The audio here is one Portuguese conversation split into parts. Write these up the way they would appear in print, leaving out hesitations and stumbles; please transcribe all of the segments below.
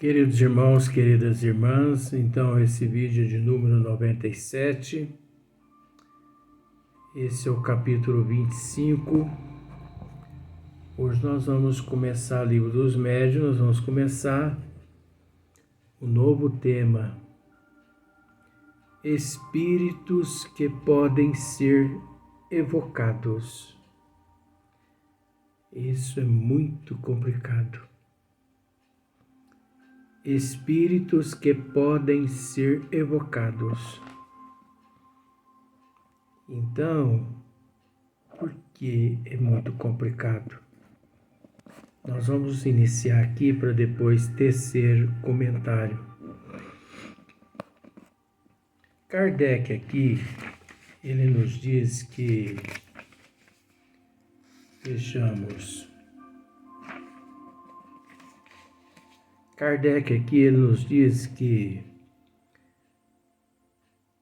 Queridos irmãos, queridas irmãs, então esse vídeo de número 97, esse é o capítulo 25. Hoje nós vamos começar o livro dos médiuns, nós vamos começar o novo tema: Espíritos que podem ser evocados. Isso é muito complicado. Espíritos que podem ser evocados. Então, por que é muito complicado? Nós vamos iniciar aqui para depois tecer comentário. Kardec aqui, ele nos diz que, vejamos, Kardec aqui, ele nos diz que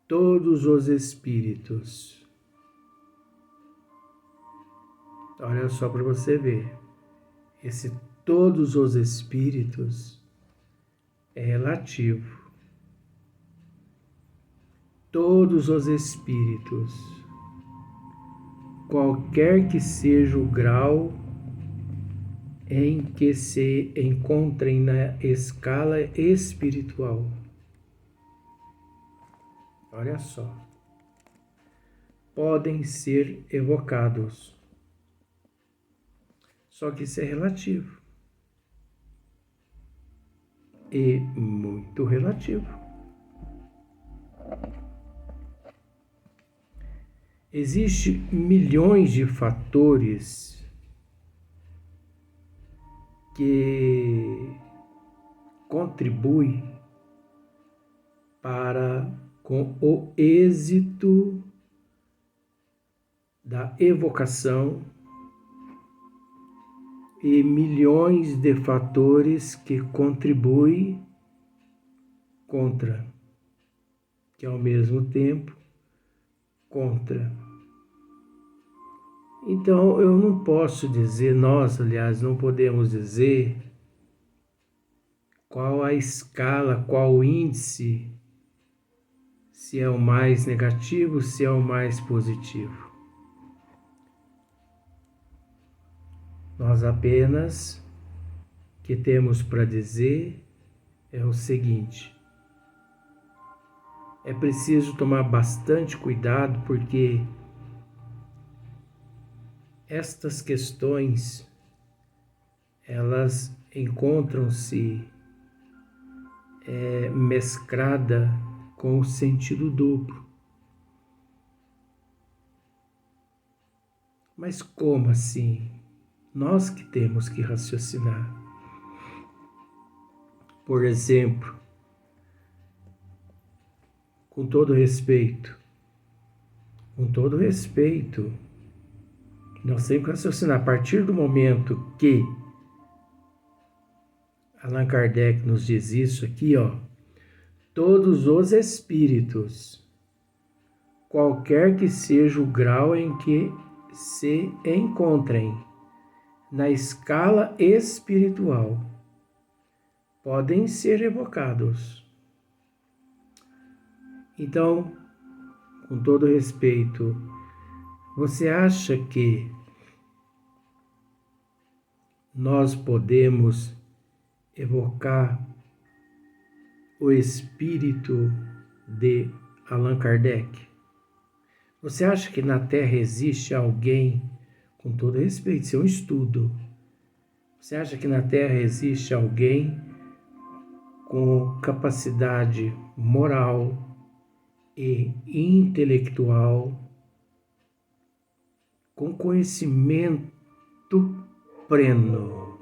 todos os espíritos, olha só para você ver, esse todos os espíritos é relativo. Todos os espíritos, qualquer que seja o grau em que se encontrem na escala espiritual. Olha só. Podem ser evocados. Só que isso é relativo. E muito relativo. Existem milhões de fatores que contribui para com o êxito da evocação e milhões de fatores que contribuem contra, que ao mesmo tempo contra. Então, eu não posso dizer, nós, aliás, não podemos dizer qual a escala, qual o índice, se é o mais negativo, se é o mais positivo. Nós apenas que temos para dizer é o seguinte: é preciso tomar bastante cuidado porque estas questões, elas encontram-se mesclada com o sentido duplo. Mas como assim? Nós que temos que raciocinar. Por exemplo, com todo respeito, nós temos que raciocinar. A partir do momento que Allan Kardec nos diz isso aqui, ó, todos os espíritos, qualquer que seja o grau em que se encontrem na escala espiritual, podem ser evocados. Então, com todo respeito, você acha que nós podemos evocar o espírito de Allan Kardec? Você acha que na Terra existe alguém, com todo respeito, isso é um estudo, você acha que na Terra existe alguém com capacidade moral e intelectual, com conhecimento pleno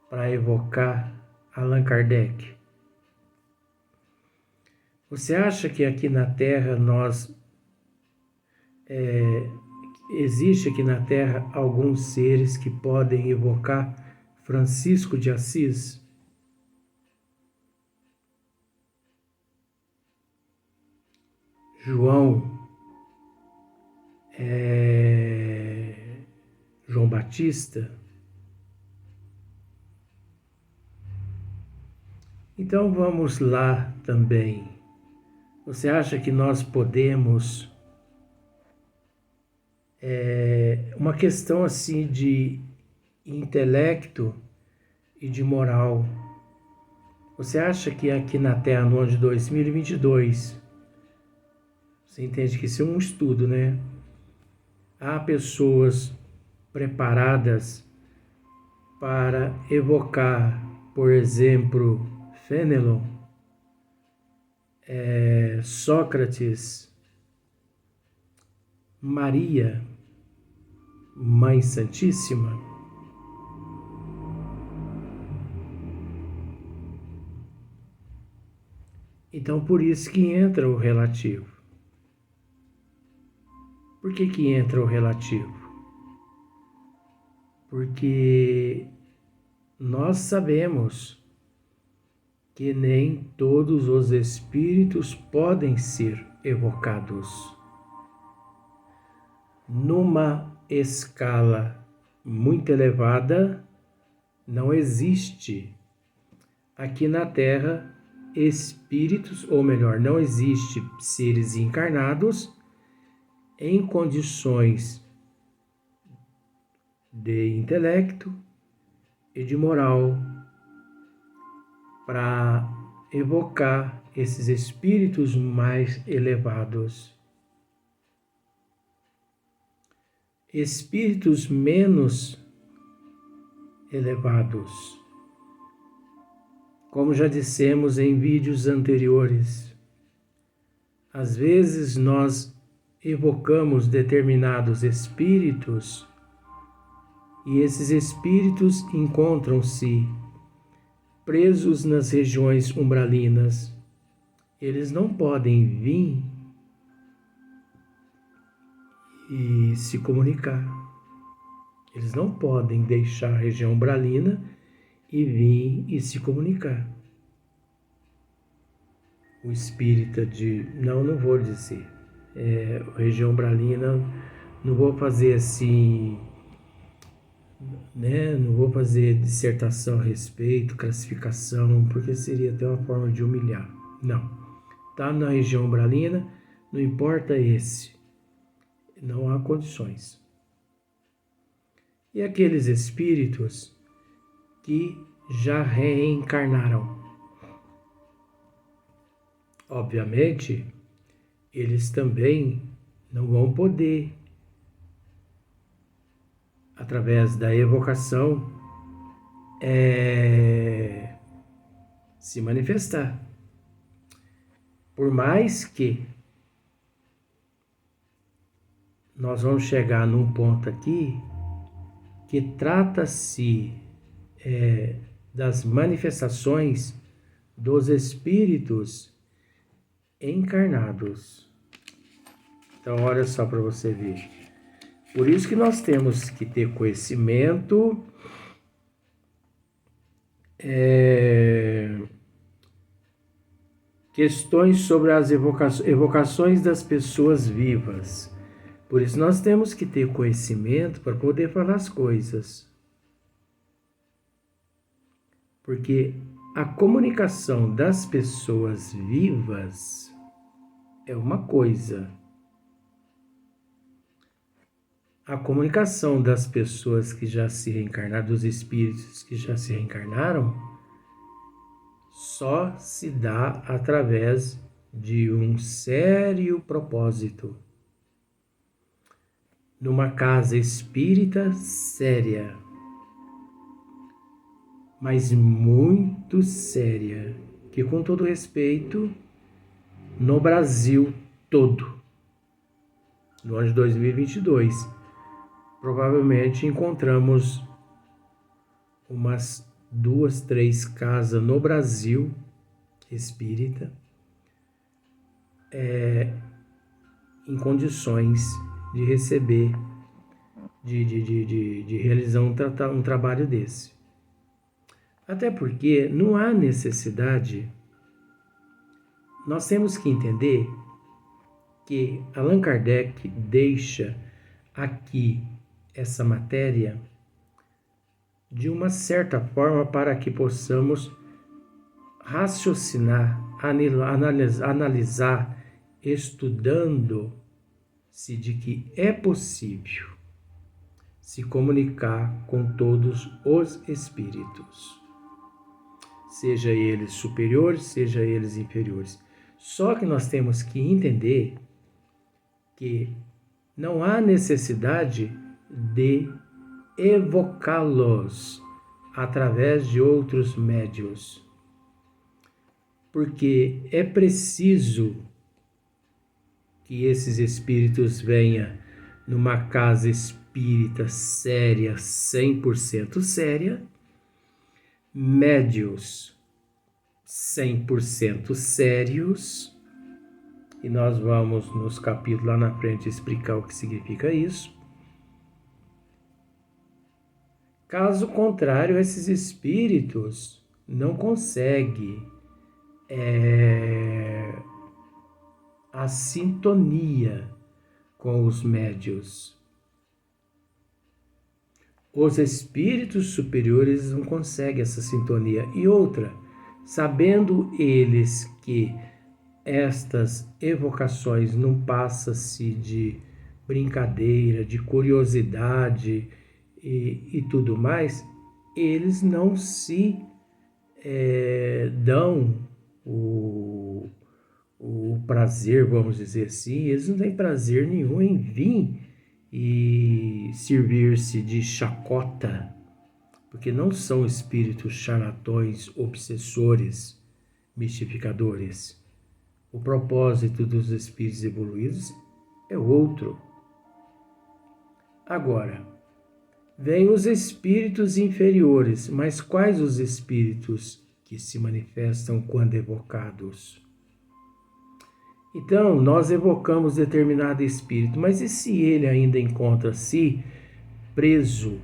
para evocar Allan Kardec? Você acha que aqui na Terra existe aqui na Terra alguns seres que podem evocar Francisco de Assis? João Batista? Então vamos lá também. Você acha que nós podemos, uma questão assim de intelecto e de moral, você acha que aqui na Terra, no ano de 2022, você entende que isso é um estudo, né? Há pessoas preparadas para evocar, por exemplo, Fénelon, Sócrates, Maria, Mãe Santíssima? Então, por isso que entra o relativo. Por que que entra o relativo? Porque nós sabemos que nem todos os espíritos podem ser evocados. Numa escala muito elevada, não existe aqui na Terra espíritos, ou melhor, não existe seres encarnados em condições de intelecto e de moral para evocar esses espíritos mais elevados. Espíritos menos elevados, como já dissemos em vídeos anteriores, às vezes nós evocamos determinados espíritos e esses espíritos encontram-se presos nas regiões umbralinas. Eles não podem vir e se comunicar. Eles não podem deixar a região umbralina e vir e se comunicar. O espírita não vou dizer, região umbralina, não vou fazer assim, né? Não vou fazer dissertação a respeito, classificação, porque seria até uma forma de humilhar. Não. Tá na região umbralina, não importa esse. Não há condições. E aqueles espíritos que já reencarnaram. Obviamente, eles também não vão poder, através da evocação, se manifestar. Por mais que nós vamos chegar num ponto aqui que trata-se das manifestações dos espíritos encarnados. Então, olha só para você ver. Por isso que nós temos que ter conhecimento, questões sobre as evocações das pessoas vivas. Por isso nós temos que ter conhecimento para poder falar as coisas. Porque a comunicação das pessoas vivas é uma coisa. A comunicação das pessoas que já se reencarnaram, dos espíritos que já se reencarnaram, só se dá através de um sério propósito. Numa casa espírita séria, mas muito séria, que, com todo respeito, no Brasil todo, no ano de 2022, provavelmente encontramos umas 2, 3 casas no Brasil espírita em condições de receber, de realizar um trabalho desse. Até porque não há necessidade. Nós temos que entender que Allan Kardec deixa aqui essa matéria de uma certa forma para que possamos raciocinar, analisar, estudando-se de que é possível se comunicar com todos os espíritos, seja eles superiores, seja eles inferiores. Só que nós temos que entender que não há necessidade de evocá-los através de outros médios, porque é preciso que esses espíritos venham numa casa espírita séria, 100% séria, médios 100% sérios, e nós vamos nos capítulos lá na frente explicar o que significa isso. Caso contrário, esses espíritos não conseguem a sintonia com os médios. Os espíritos superiores não conseguem essa sintonia. E outra, sabendo eles que estas evocações não passam-se de brincadeira, de curiosidade e tudo mais, eles não se dão o prazer, vamos dizer assim, eles não têm prazer nenhum em vir e servir-se de chacota, porque não são espíritos charlatões, obsessores, mistificadores. O propósito dos espíritos evoluídos é outro. Agora, vêm os espíritos inferiores, mas quais os espíritos que se manifestam quando evocados? Então, nós evocamos determinado espírito, mas e se ele ainda encontra-se preso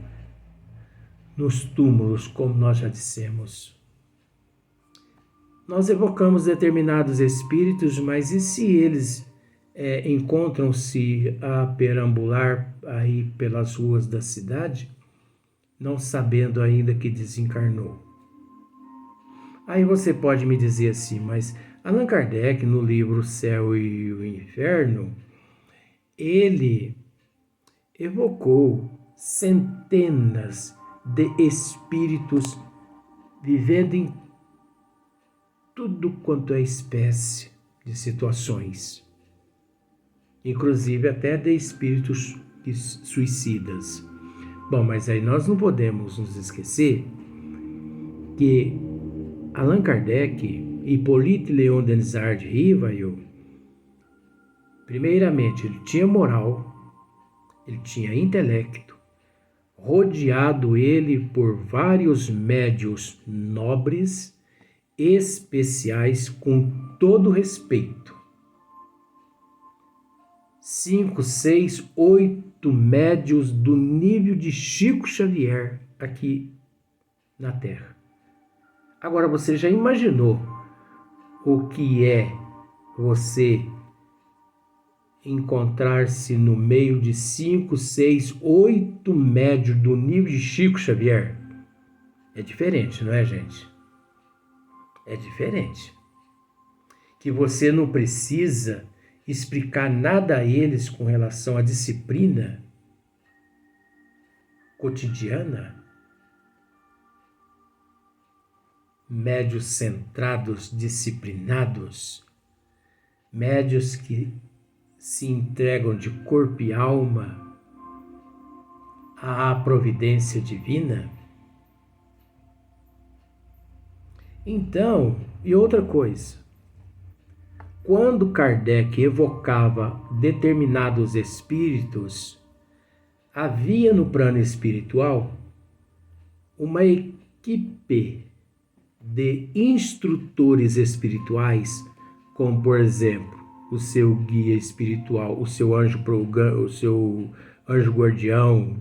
nos túmulos, como nós já dissemos? Nós evocamos determinados espíritos, mas e se eles encontram-se a perambular aí pelas ruas da cidade, não sabendo ainda que desencarnou? Aí você pode me dizer assim, mas Allan Kardec, no livro O Céu e o Inferno, ele evocou centenas de espíritos vivendo em tudo quanto é espécie de situações, inclusive até de espíritos suicidas. Bom, mas aí nós não podemos nos esquecer que Allan Kardec, Hippolyte Léon Denisard Rivail, primeiramente, ele tinha moral, ele tinha intelecto, rodeado ele por vários médios nobres, especiais, com todo respeito. 5, 6, 8 médios do nível de Chico Xavier aqui na Terra. Agora, você já imaginou o que é você encontrar-se no meio de 5, 6, 8 médios do nível de Chico Xavier? É diferente, não é, gente? É diferente. Que você não precisa explicar nada a eles com relação à disciplina cotidiana. Médios centrados, disciplinados, médios que se entregam de corpo e alma à providência divina. Então, e outra coisa, quando Kardec evocava determinados espíritos, havia no plano espiritual uma equipe de instrutores espirituais, como por exemplo o seu guia espiritual, o seu anjo guardião,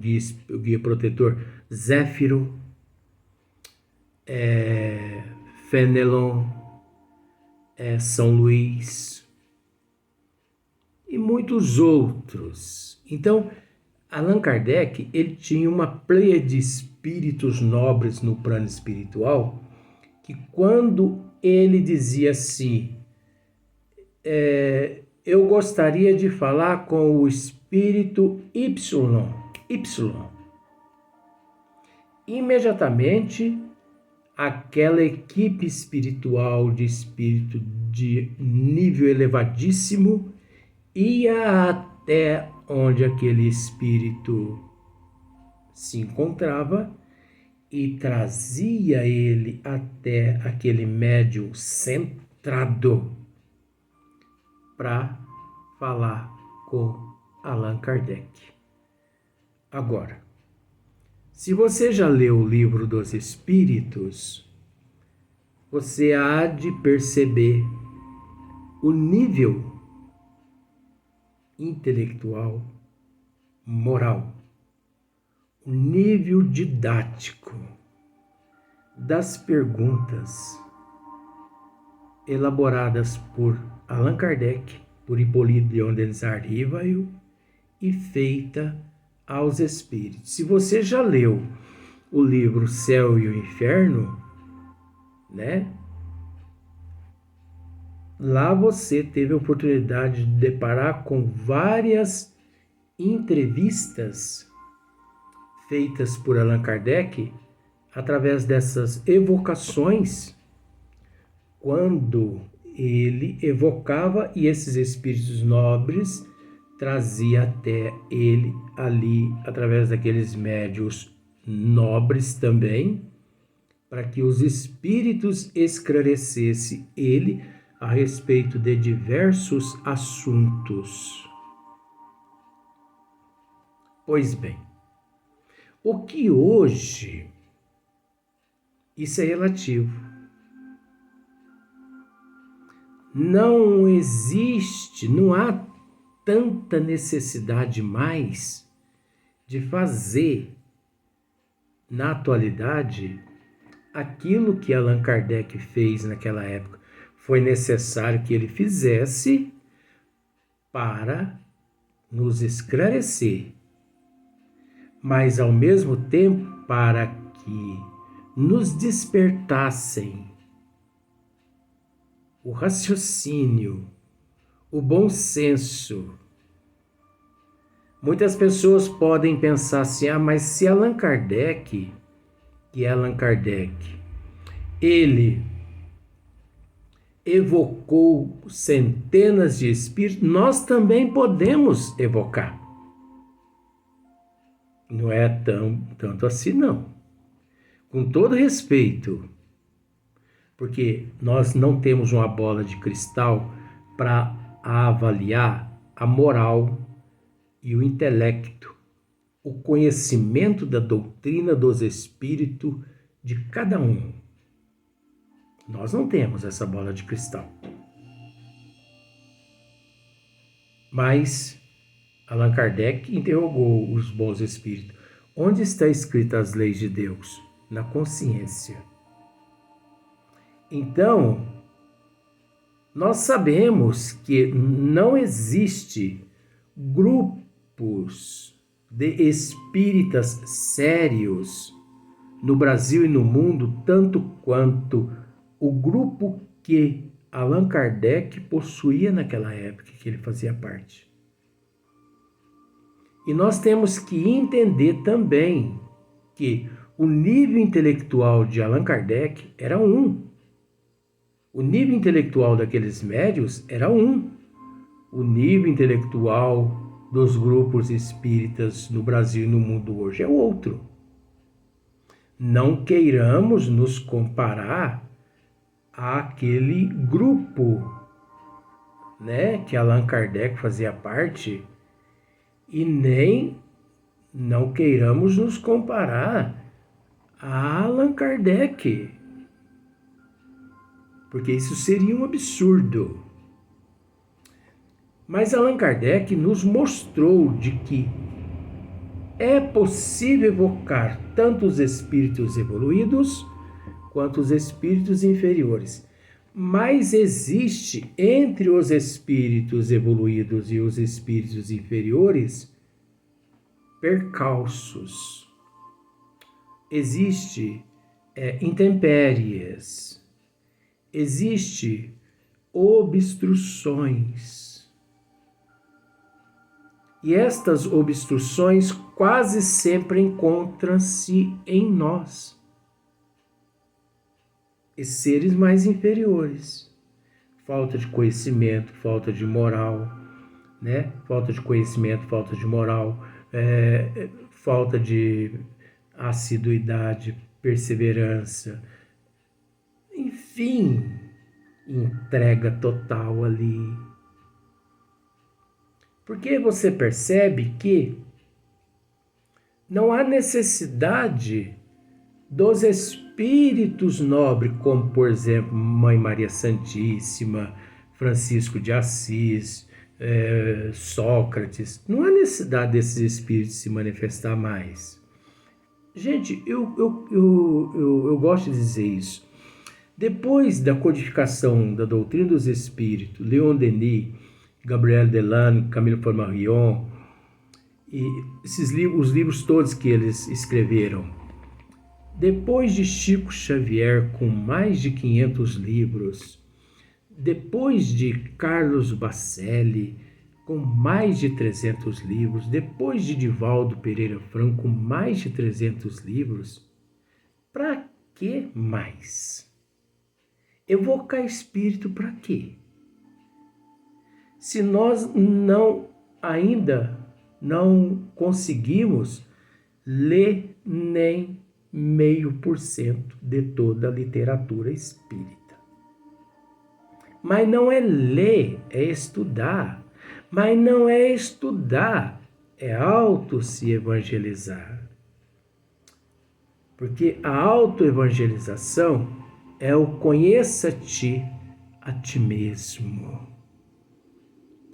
o guia protetor Zéfiro, Fenelon, São Luís e muitos outros. Então, Allan Kardec, ele tinha uma pleia de espíritos nobres no plano espiritual, que quando ele dizia assim: eu gostaria de falar com o espírito Y. Imediatamente, aquela equipe espiritual de espírito de nível elevadíssimo ia até onde aquele espírito se encontrava e trazia ele até aquele médium centrado para falar com Allan Kardec. Agora, se você já leu o Livro dos Espíritos, você há de perceber o nível intelectual, moral, o nível didático das perguntas elaboradas por Allan Kardec, por Hippolyte de Ondens-Rivail e feita aos espíritos. Se você já leu o livro Céu e o Inferno, né? Lá você teve a oportunidade de deparar com várias entrevistas feitas por Allan Kardec através dessas evocações, quando ele evocava e esses espíritos nobres trazia até ele ali, através daqueles médiuns nobres também, para que os espíritos esclarecessem ele a respeito de diversos assuntos. Pois bem, o que hoje, isso é relativo. Não existe, não há tanta necessidade mais de fazer, na atualidade, aquilo que Allan Kardec fez naquela época. Foi necessário que ele fizesse para nos esclarecer, mas ao mesmo tempo para que nos despertassem o raciocínio, o bom senso. Muitas pessoas podem pensar assim: mas se Allan Kardec, ele evocou centenas de espíritos, nós também podemos evocar. Não é tanto assim, não. Com todo respeito, porque nós não temos uma bola de cristal para avaliar a moral e o intelecto, o conhecimento da doutrina dos espíritos de cada um. Nós não temos essa bola de cristal. Mas Allan Kardec interrogou os bons espíritos: onde está escritas as leis de Deus? Na consciência. Então, nós sabemos que não existe grupos de espíritas sérios no Brasil e no mundo, tanto quanto o grupo que Allan Kardec possuía naquela época que ele fazia parte. E nós temos que entender também que o nível intelectual de Allan Kardec era um. O nível intelectual daqueles médios era um. O nível intelectual dos grupos espíritas no Brasil e no mundo hoje é outro. Não queiramos nos comparar àquele grupo, né, que Allan Kardec fazia parte, e nem não queiramos nos comparar a Allan Kardec, porque isso seria um absurdo. Mas Allan Kardec nos mostrou de que é possível evocar tanto os espíritos evoluídos quanto os espíritos inferiores. Mas existe entre os espíritos evoluídos e os espíritos inferiores percalços. Existe intempéries. Existem obstruções. E estas obstruções quase sempre encontram-se em nós, e seres mais inferiores. Falta de conhecimento, falta de moral, né? Falta de conhecimento, falta de moral, falta de assiduidade, perseverança, enfim, entrega total ali. Porque você percebe que não há necessidade dos espíritos nobres, como, por exemplo, Mãe Maria Santíssima, Francisco de Assis, Sócrates. Não há necessidade desses espíritos se manifestar mais. Gente, eu gosto de dizer isso. Depois da codificação da doutrina dos espíritos, Leon Denis, Gabriel Delanne, Camille Flammarion, e os livros todos que eles escreveram, depois de Chico Xavier, com mais de 500 livros, depois de Carlos Bacelli, com mais de 300 livros, depois de Divaldo Pereira Franco, com mais de 300 livros, para que mais? Evocar espírito para quê? Se nós ainda não conseguimos ler nem 0,5% de toda a literatura espírita. Mas não é ler, é estudar. Mas não é estudar, é auto-se evangelizar. Porque a autoevangelização é o conheça-te a ti mesmo.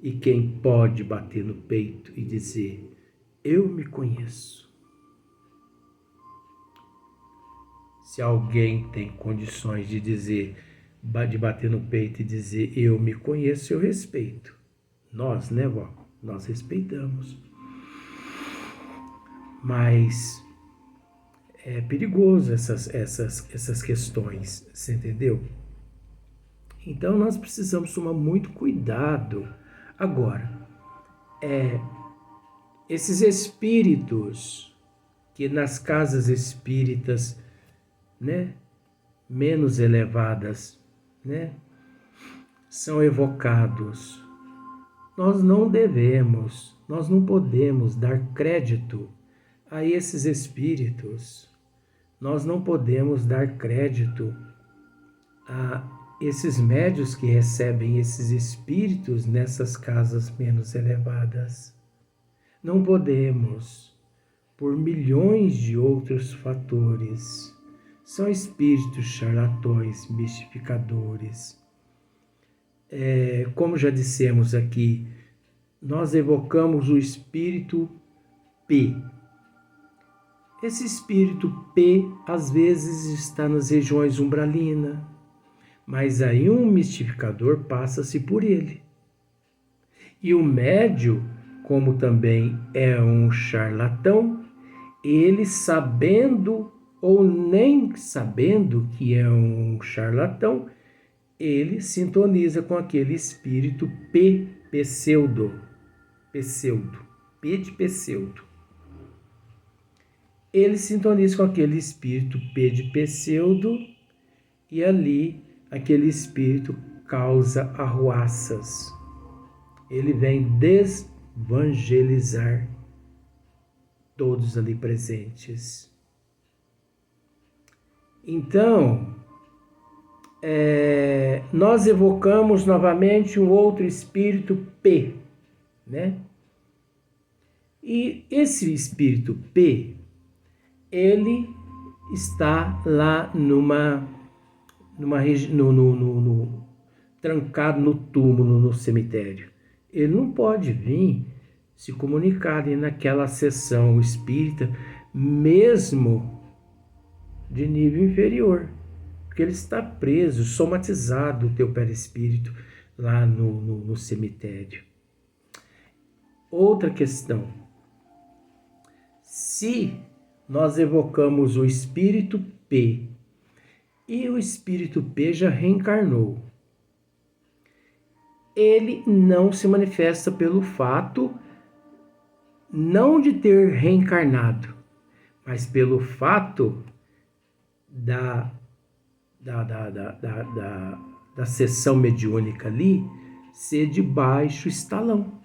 E quem pode bater no peito e dizer, eu me conheço? Se alguém tem condições de dizer, de bater no peito e dizer, eu me conheço, eu respeito. Nós, né, vó? Nós respeitamos. Mas é perigoso essas questões, você entendeu? Então nós precisamos tomar muito cuidado. Agora, esses espíritos que nas casas espíritas, né, menos elevadas, né, são evocados, nós não podemos dar crédito a esses espíritos. Nós não podemos dar crédito a esses médios que recebem esses espíritos nessas casas menos elevadas. Não podemos, por milhões de outros fatores. São espíritos charlatões, mistificadores. Como já dissemos aqui, nós evocamos o espírito P. Esse espírito P, às vezes, está nas regiões umbralinas, mas aí um mistificador passa-se por ele. E o médio, como também é um charlatão, ele sabendo ou nem sabendo que é um charlatão, ele sintoniza com aquele espírito P de pseudo. Ele sintoniza com aquele espírito P de pseudo e ali aquele espírito causa arruaças. Ele vem desvangelizar todos ali presentes. Então, nós evocamos novamente um outro espírito P, né? E esse espírito P, ele está lá trancado no túmulo, no cemitério. Ele não pode vir se comunicar ali naquela sessão espírita, mesmo de nível inferior, porque ele está preso, somatizado, o teu perispírito lá no cemitério. Outra questão: se nós evocamos o espírito P e o espírito P já reencarnou. Ele não se manifesta pelo fato não de ter reencarnado, mas pelo fato da sessão mediúnica ali ser de baixo escalão.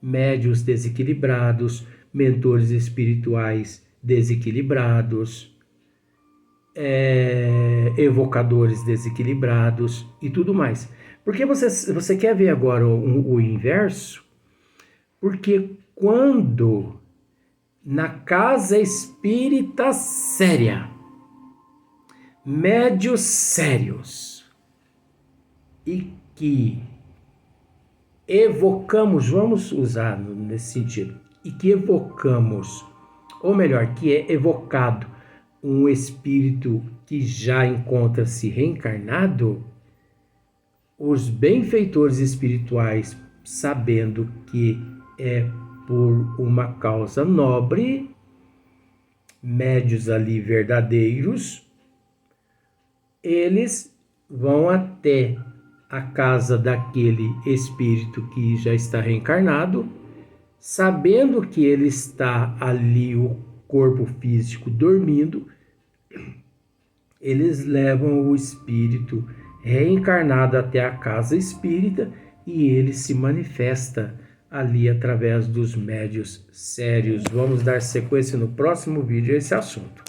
Médios desequilibrados, mentores espirituais desequilibrados, evocadores desequilibrados e tudo mais. Porque você quer ver agora o inverso? Porque quando na casa espírita séria, médios sérios, e que evocamos, vamos usar nesse sentido, e que evocamos, ou melhor, que é evocado um espírito que já encontra-se reencarnado, os benfeitores espirituais, sabendo que é por uma causa nobre, médios ali verdadeiros, eles vão até a casa daquele espírito que já está reencarnado, sabendo que ele está ali, o corpo físico dormindo, eles levam o espírito reencarnado até a casa espírita e ele se manifesta ali através dos médios sérios. Vamos dar sequência no próximo vídeo a esse assunto.